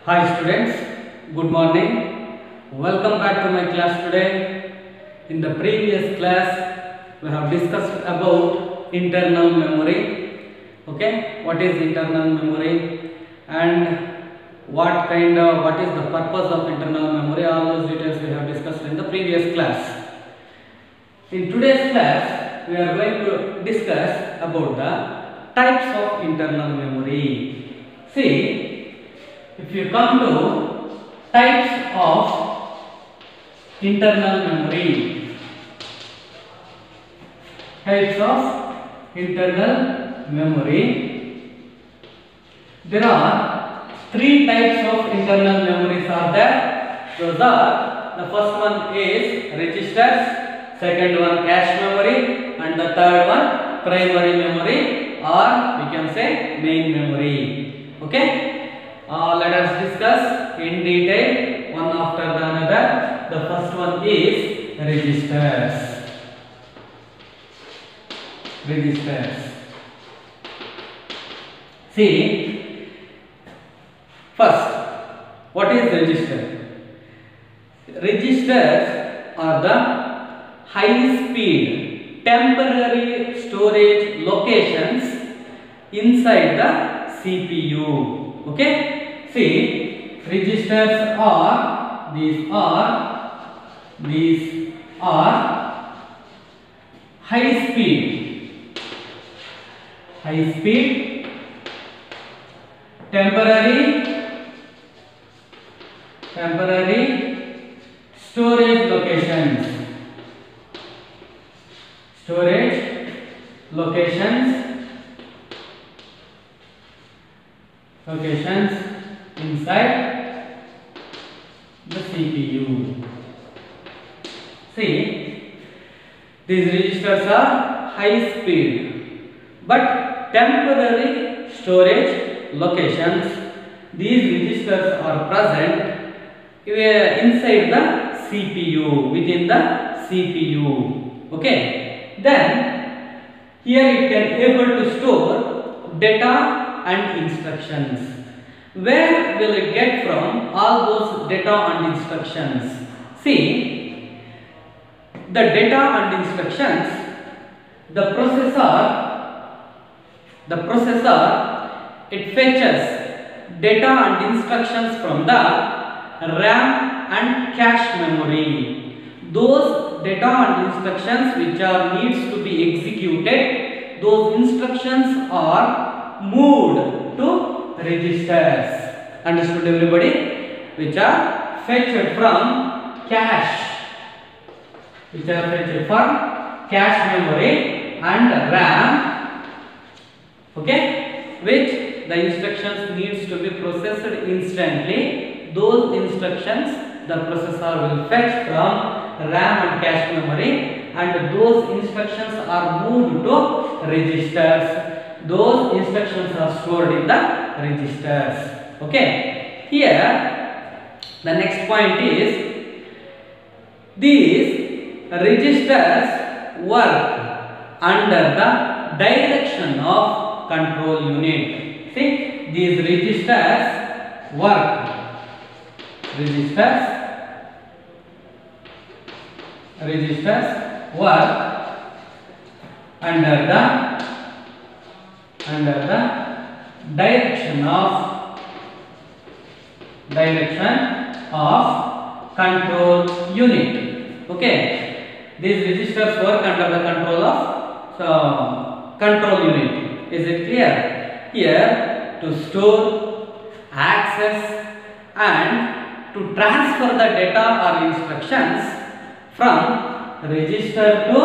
Hi students, good morning. Welcome back to my class today. In the previous class, we have discussed about internal memory. Okay, what is internal memory and what is the purpose of internal memory? All those details we have discussed in the previous class. In today's class, we are going to discuss about the types of internal memory. See, if you come to types of internal memory, there are three types of internal memories are there. Those are, the first one is registers, second one cache memory, and the third one primary memory, or we can say main memory. Okay. Let us discuss in detail one after the another. The first one is registers. See, first, what is register? Registers are the high speed temporary storage locations inside the CPU. Okay, see, registers are these are high speed temporary storage locations inside the CPU. See, these registers are high speed but temporary storage locations. These registers are present inside the CPU, within the CPU. Okay, then here it can able to store data and instructions. Where will it get from all those data and instructions? See, the data and instructions, the processor it fetches data and instructions from the RAM and cache memory. Those data and instructions which are needs to be executed, those instructions are moved to registers. Understood everybody? Which are fetched from cache. Memory and RAM. Okay, which the instructions needs to be processed instantly. Those instructions the processor will fetch from RAM and cache memory, and those instructions are moved to registers. Those instructions are stored in the registers. Okay, here the next point is, these registers work under the direction of control unit. See, these registers work under the direction of control unit. Okay, these registers work under the control of control unit. Is it clear? Here, to store, access and to transfer the data or instructions from register to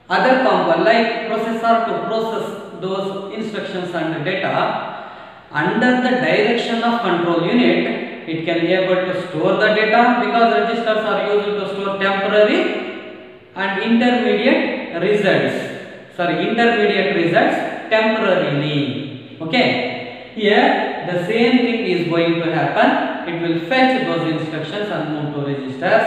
other component like processor to process those instructions and data under the direction of control unit. It can be able to store the data because registers are used to store temporary and intermediate results temporarily. Okay, here the same thing is going to happen. It will fetch those instructions and move to registers.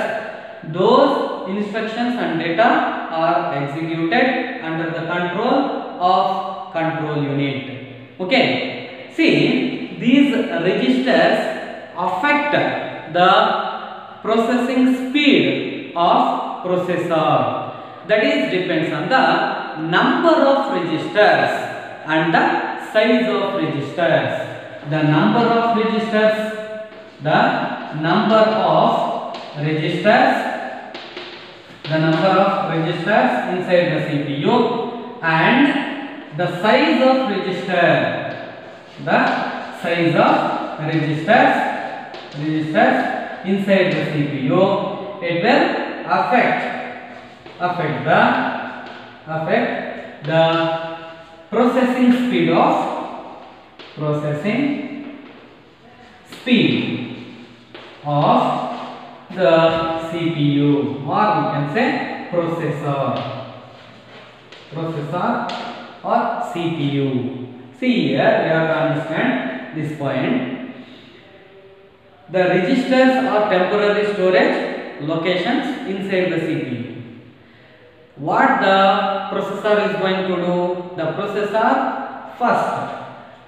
Those instructions and data are executed under the control of control unit. Okay, see, these registers affect the processing speed of processor. That is depends on the number of registers and the size of registers. The number of registers inside the CPU and the size of registers inside the CPU, it will affect the processing speed of the CPU, or we can say processor or CPU. See here, we have to understand this point. The registers are temporary storage locations inside the CPU. What the processor is going to do? The processor first,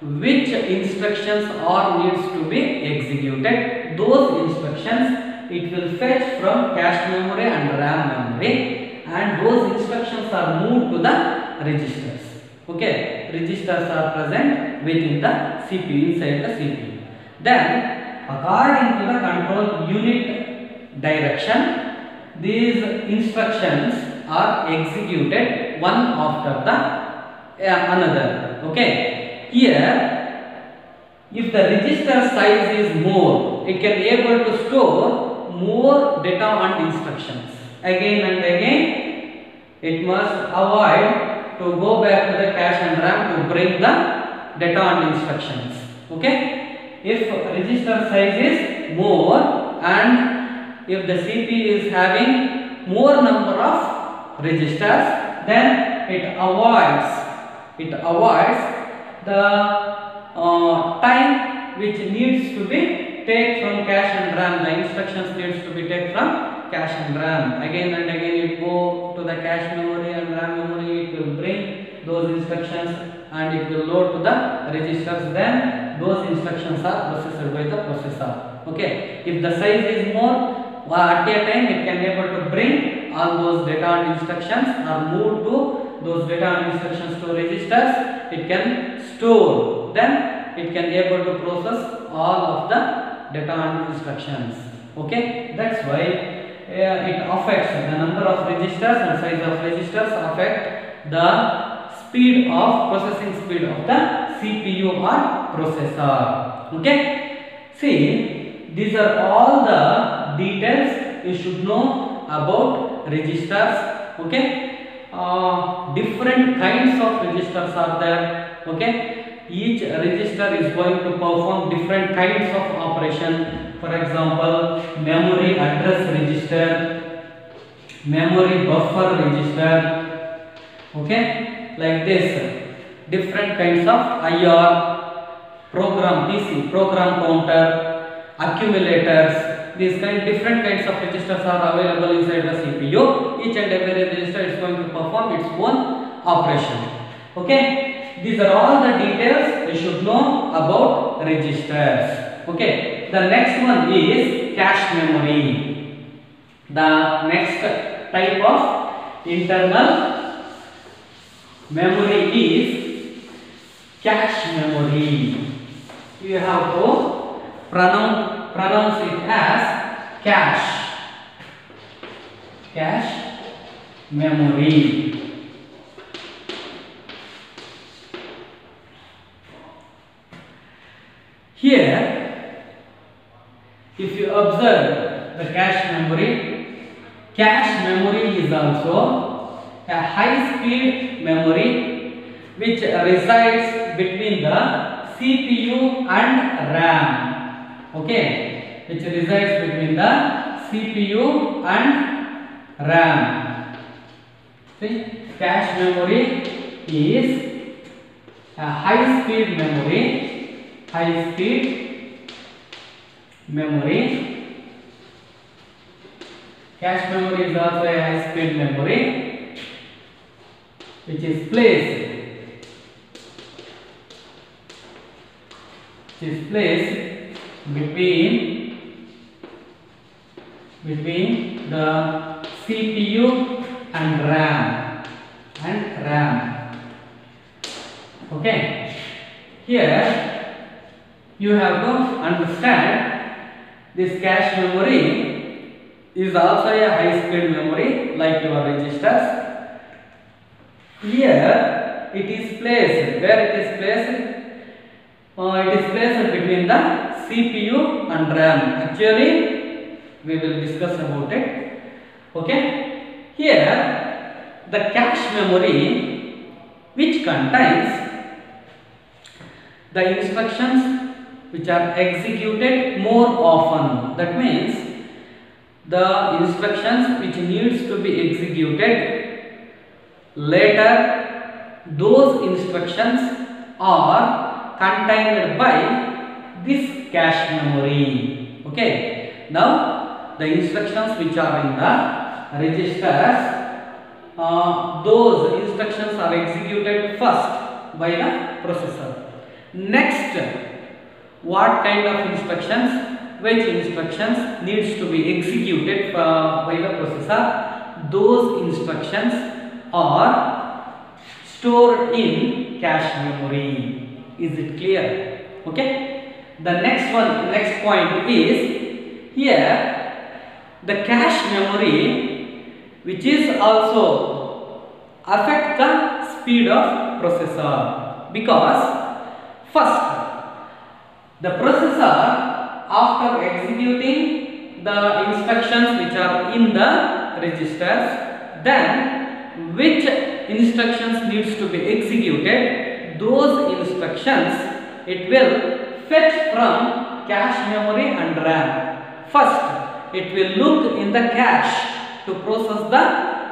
which instructions are needs to be executed, those instructions it will fetch from cache memory and RAM memory, and those instructions are moved to the registers. Okay, registers are present within the CPU, inside the CPU. Then according to the control unit direction, these instructions are executed one after the another. Okay, here if the register size is more, it can able to store more data and instructions. Again and again, it must avoid to go back to the cache and RAM to bring the data and instructions. Okay, if register size is more and if the CPU is having more number of registers, then it avoids the time which needs to be take from cache and RAM. The instructions needs to be take from cache and RAM. Again and again it go to the cache memory and RAM memory, it will bring those instructions and it will load to the registers. Then those instructions are processed by the processor. Okay, if the size is more, at a time it can able to bring all those data and instructions are moved to those data and instructions to registers. It can store, then it can able to process all of the data and instructions. Okay, that's why it affects the number of registers and size of registers affect the processing speed of the CPU or processor. Okay, see, these are all the details you should know about registers. Okay, different kinds of registers are there. Okay, each register is going to perform different kinds of operation. For example, memory address register, memory buffer register. Okay, like this, different kinds of IR, program PC, program counter, accumulators. These different kinds of registers are available inside the CPU. Each and every register is going to perform its own operation. Okay, these are all the details you should know about registers. Okay, the next one is cache memory. The next type of internal memory is cache memory. You have to pronounce it as cache memory. Here, if you observe the cache memory is also a high-speed memory which resides between the CPU and RAM. Okay, which resides between the CPU and RAM. See, cache memory is a high-speed memory. Cache memory is also a high-speed memory which is placed which is placed between the CPU and RAM. Okay, here you have to understand this cache memory is also a high speed memory like your registers. Here it is placed, where it is placed? It is placed between the CPU and RAM. Actually, we will discuss about it. Okay, here the cache memory which contains the instructions which are executed more often. That means the instructions which needs to be executed later, those instructions are contained by this cache memory. Okay, now the instructions which are in the registers, those instructions are executed first by the processor. Next, what kind of instructions, which instructions needs to be executed by the processor, those instructions are stored in cache memory. Is it clear? Okay, the next point is here the cache memory which is also affect the speed of processor, because first, the processor, after executing the instructions which are in the registers, then which instructions needs to be executed, those instructions it will fetch from cache memory and RAM. First, it will look in the cache to process the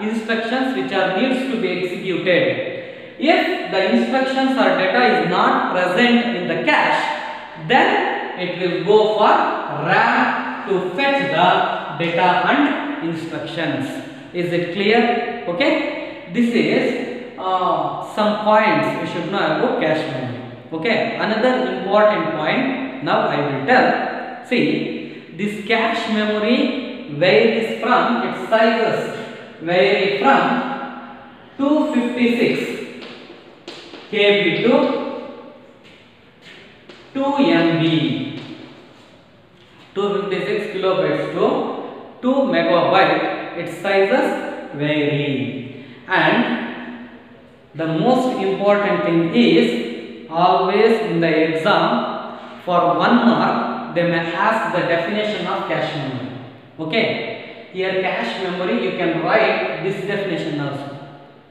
instructions which are needs to be executed. If the instructions or data is not present in the cache, then it will go for RAM to fetch the data and instructions. Is it clear? Okay, this is some points we should know about cache memory. Okay, another important point now I will tell. See, this cache memory varies from its sizes, vary from 256 KB to 2 MB, 256 kilobytes to 2 megabyte, its sizes vary. And the most important thing is, always in the exam for 1 mark they may ask the definition of cache memory. Okay, here cache memory you can write this definition also.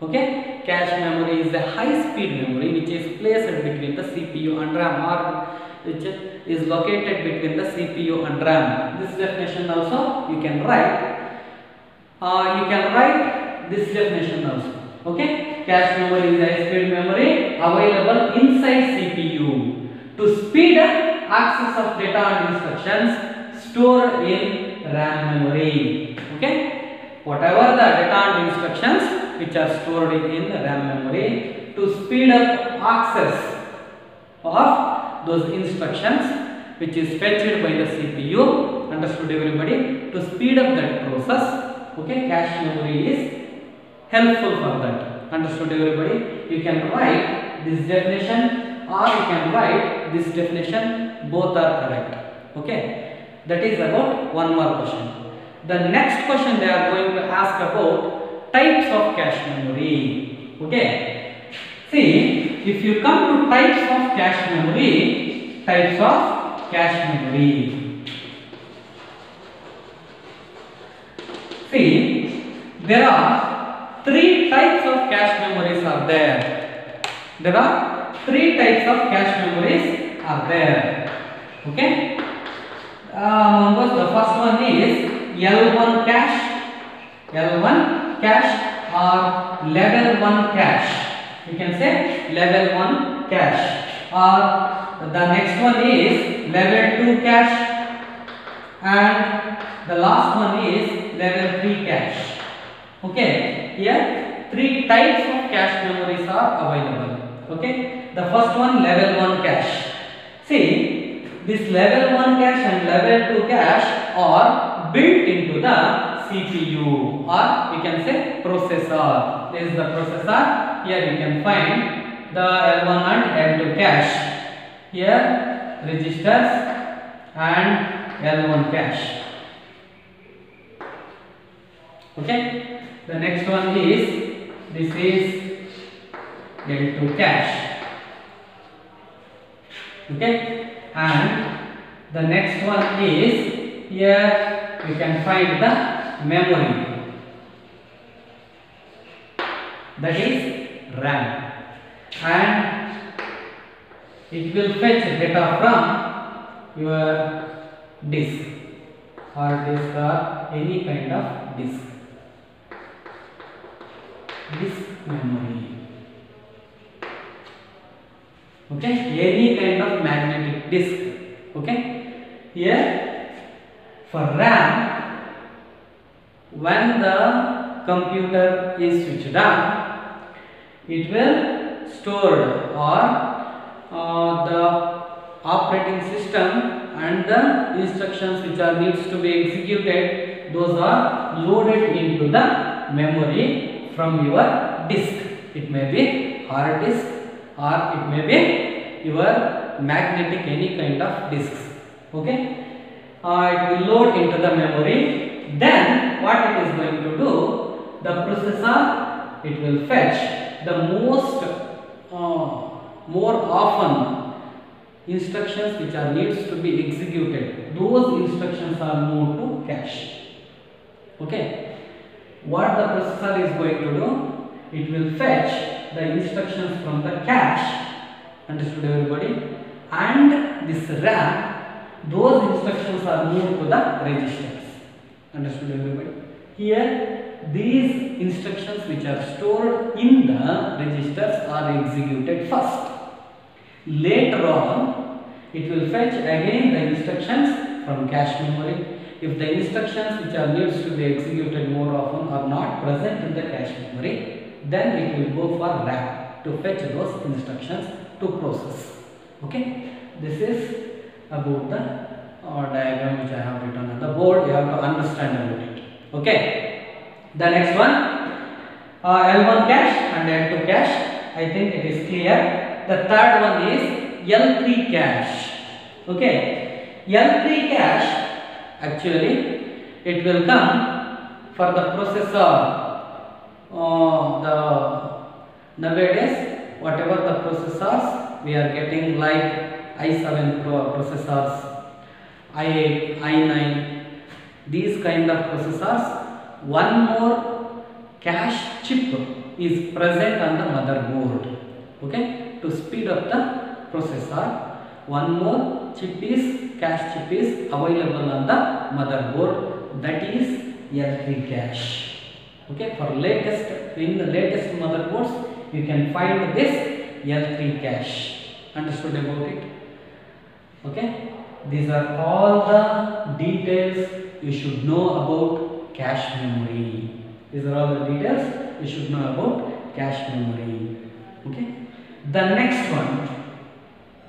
Okay, cache memory is a high speed memory which is placed between the CPU and RAM, or which is located between the CPU and RAM. This definition also you can write. This definition also. Okay, cache memory is a high speed memory available inside CPU to speed up access of data and instructions stored in RAM memory. Okay, whatever the data and instructions which are stored in RAM memory, to speed up access of those instructions which is fetched by the CPU. Understood everybody? To speed up that process, okay, cache memory is helpful for that. Understood everybody? You can write this definition or you can write this definition, both are correct. Okay, that is about 1 more question. The next question they are going to ask about types of cache memory. Okay, see, if you come to types of cache memory, see, there are 3 types of cache memories are there. There are 3 types of cache memories are there. Okay, the first one is L1 cache or level 1 cache. You can say level 1 cache, or the next one is level 2 cache, and the last one is level 3 cache. Okay, here 3 types of cache memories are available. Okay, the first one level 1 cache. See, this level 1 cache and level 2 cache are built into the CPU, or we can say processor. This is the processor. Here you can find the L1 and L2 cache. Here registers and L1 cache. Okay. The next one is, this is L2 cache. Okay. And the next one is, here you can find the memory, that is RAM, and it will fetch data from your disk, hard disk or any kind of disk memory. Okay, any kind of magnetic disk. Okay, here for RAM, when the computer is switched on, it will store, or the operating system and the instructions which are needs to be executed, those are loaded into the memory from your disk. It may be hard disk or it may be your magnetic any kind of disks. Okay, it will load into the memory. Then what it is going to do, the processor, it will fetch the more often instructions which are needs to be executed. Those instructions are moved to cache. Okay, what the processor is going to do, it will fetch the instructions from the cache. Understood everybody? And this RAM, those instructions are moved to the registers. Understood everybody? Here these instructions which are stored in the registers are executed first. Later on, it will fetch again the instructions from cache memory. If the instructions which are needs to be executed more often are not present in the cache memory, then it will go for RAM to fetch those instructions to process. Okay, this is about the diagram which I have written on the board. You have to understand about it. Okay, the next one, L1 cache and L2 cache. I think it is clear. The third one is L3 cache. Okay, L3 cache, actually it will come for the processor. Nowadays whatever the processors we are getting, like i7 processors, i8, i9, these kind of processors, one more cache chip is present on the motherboard. Okay, to speed up the processor, one more cache chip is available on the motherboard, that is L3 cache. Okay, for in the latest motherboards you can find this L3 cache. Understood about it? Okay, these are all the details you should know about cache memory. These are all the details you should know about cache memory. Okay, the next one,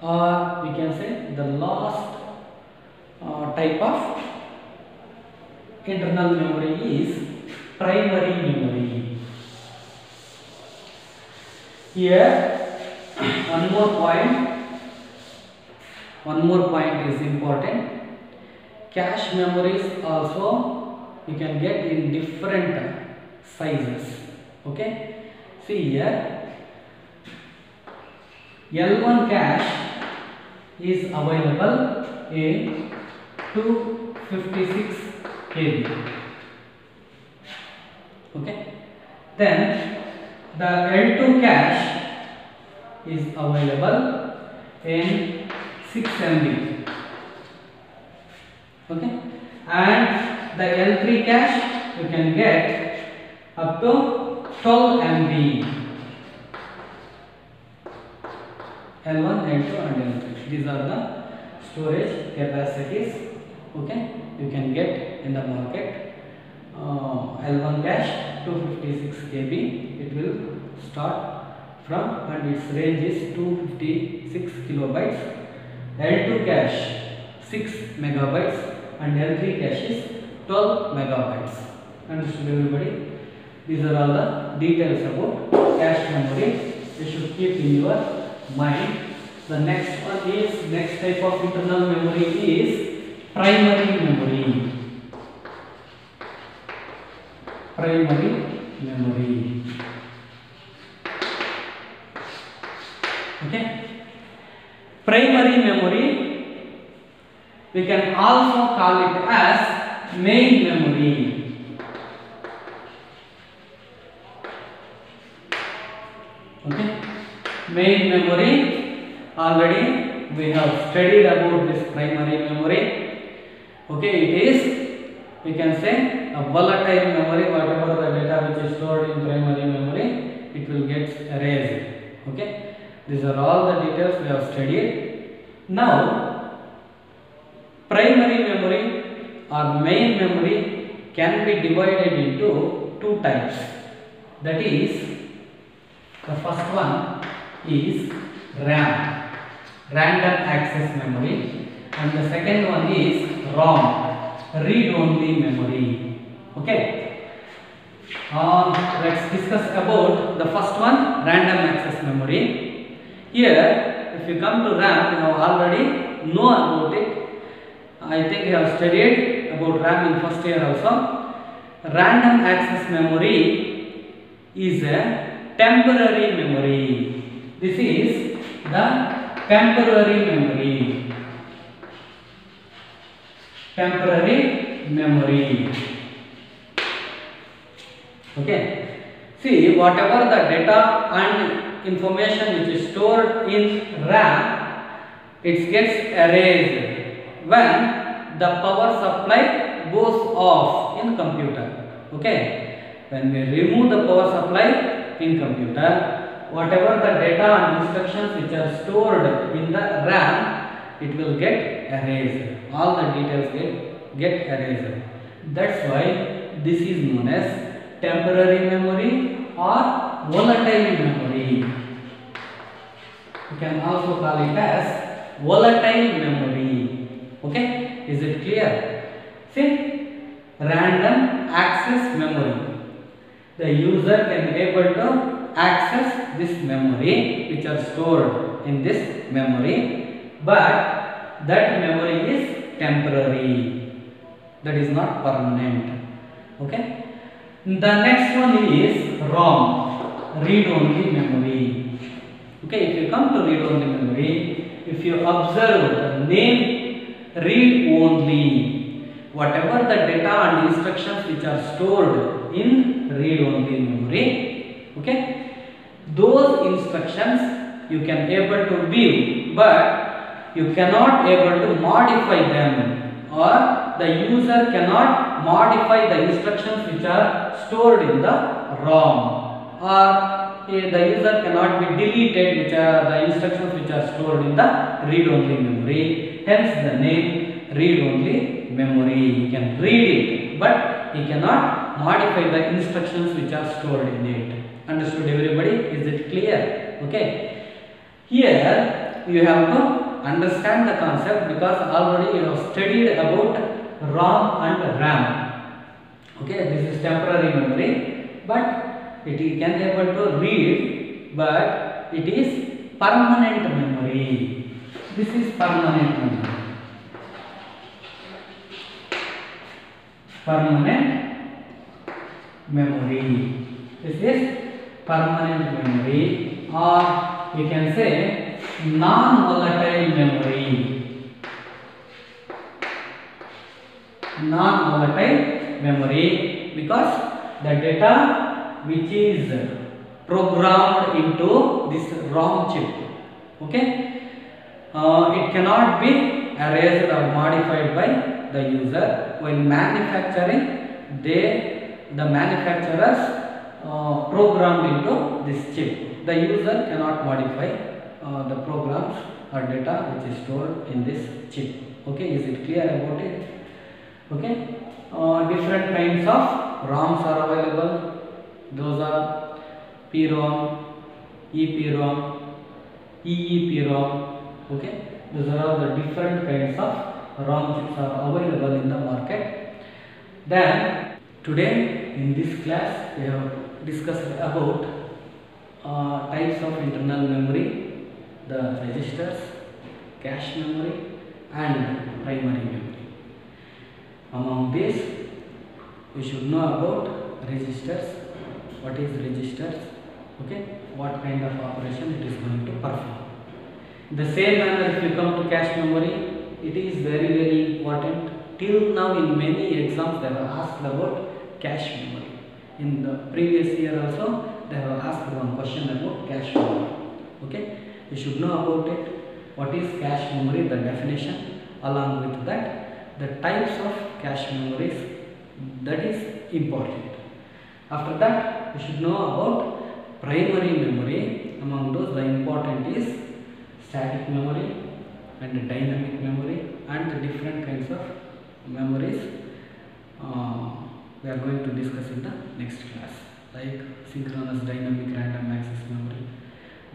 or we can say the last type of internal memory is primary memory. Here one more point is important. Cache memories also you can get in different sizes. Okay, see here, L1 cache is available in 256 KB. Okay, then the L2 cache is available in 6 MB. Okay, and the L3 cache you can get up to 12 MB. L1, L2 and L3. These are the storage capacities. Okay, you can get in the market. L1 cache 256 KB. It will start from, and its range is 256 kilobytes. L2 cache 6 megabytes and L3 cache is 12 megabytes. Understood everybody? These are all the details about cache memory. You should keep in your mind. The next one is, next type of internal memory is primary memory. Primary memory. Okay. Primary memory, we can also call it as main memory. Okay. Main memory, already we have studied about this primary memory. Okay, it is, we can say, a volatile memory. Whatever the data which is stored in primary memory, it will get erased. Okay. These are all the details we have studied. Now, primary memory or main memory can be divided into two types. That is, the first one is RAM, random access memory, and the second one is ROM, read-only memory. Okay. Let's discuss about the first one, random access memory. Here, if you come to RAM, you have already know about it. I think you have studied about RAM in first year also. Random access memory is a temporary memory. This is the temporary memory. Temporary memory. Okay. See, whatever the data and information which is stored in RAM, it gets erased when the power supply goes off in computer. Okay. When we remove the power supply in computer, whatever the data and instructions which are stored in the RAM, it will get erased. All the details get erased. That's why this is known as temporary memory or volatile memory. You can also call it as volatile memory. Okay, is it clear? See, random access memory. The user can be able to access this memory which are stored in this memory, but that memory is temporary. That is not permanent. Okay. The next one is ROM, read-only memory. Okay, if you come to read-only memory, if you observe the name read-only, whatever the data and instructions which are stored in read-only memory, okay, those instructions you can able to view, but you cannot able to modify them, or the user cannot modify the instructions which are stored in the ROM, or the user cannot be deleted, which are the instructions which are stored in the read-only memory. Hence the name read-only memory. You can read it, but you cannot modify the instructions which are stored in it. Understood everybody? Is it clear? Okay. Here you have to understand the concept, because already you have studied about ROM and RAM. Okay, this is temporary memory, but it can be able to read, but it is permanent memory. This is permanent memory. Permanent memory. This is permanent memory, or we can say non-volatile memory. Non-volatile memory, because the data which is programmed into this ROM chip, okay, it cannot be erased or modified by the user. While manufacturing, the manufacturers programmed into this chip. The user cannot modify the programs or data which is stored in this chip. Okay, is it clear about it? Okay. Different kinds of ROMs are available. Those are PROM, EPROM, EEPROM. Okay. Those are all the different kinds of ROM chips are available in the market. Then today in this class we have discussed about types of internal memory, the registers, cache memory and primary memory. Among these we should know about registers. What is registers? Okay, what kind of operation it is going to perform. In the same manner, if you come to cache memory, it is very important. Till now in many exams they have asked about cache memory. In the previous year also they have asked one question about cache memory. Okay, you should know about it. What is cache memory, the definition, along with that the types of cache memories, that is important. After that you should know about primary memory. Among those the important is static memory and dynamic memory and the different kinds of memories we are going to discuss in the next class, like synchronous dynamic random access memory,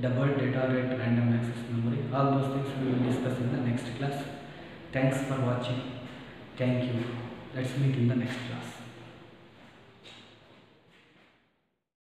double data rate random access memory. All those things we will discuss in the next class. Thanks for watching. Thank you. Let's meet in the next class.